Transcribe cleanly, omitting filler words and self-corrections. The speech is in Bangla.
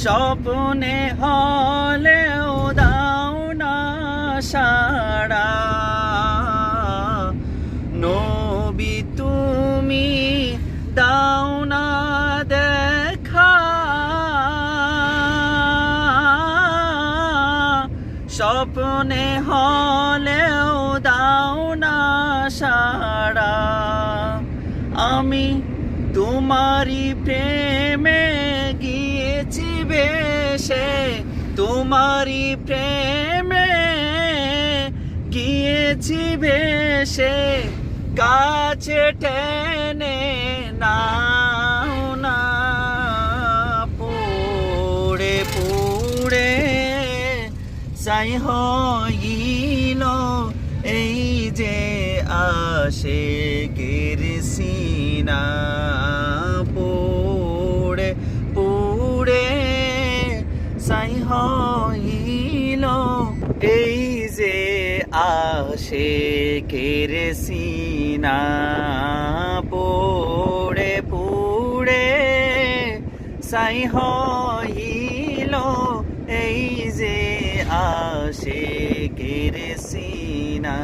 স্বপ্নে হলেও দাও না সাড়া নবী তুমি দাও না দেখা স্বপ্নে হলেও দাও না সাড়া আমি তোমারি প্রেমে গিয়েছি বেশে তোমারি প্রেমে গিয়েছি বেশে কাছে টেনে নাও না পুড়ে পুড়ে ছাই হইল এই যে আশিকের সিনা পুড়ে পুড়ে ছাই হইল এই যে আশিকের সিনা পুড়ে পুড়ে ছাই হইল এই যে আশিকের সিনা।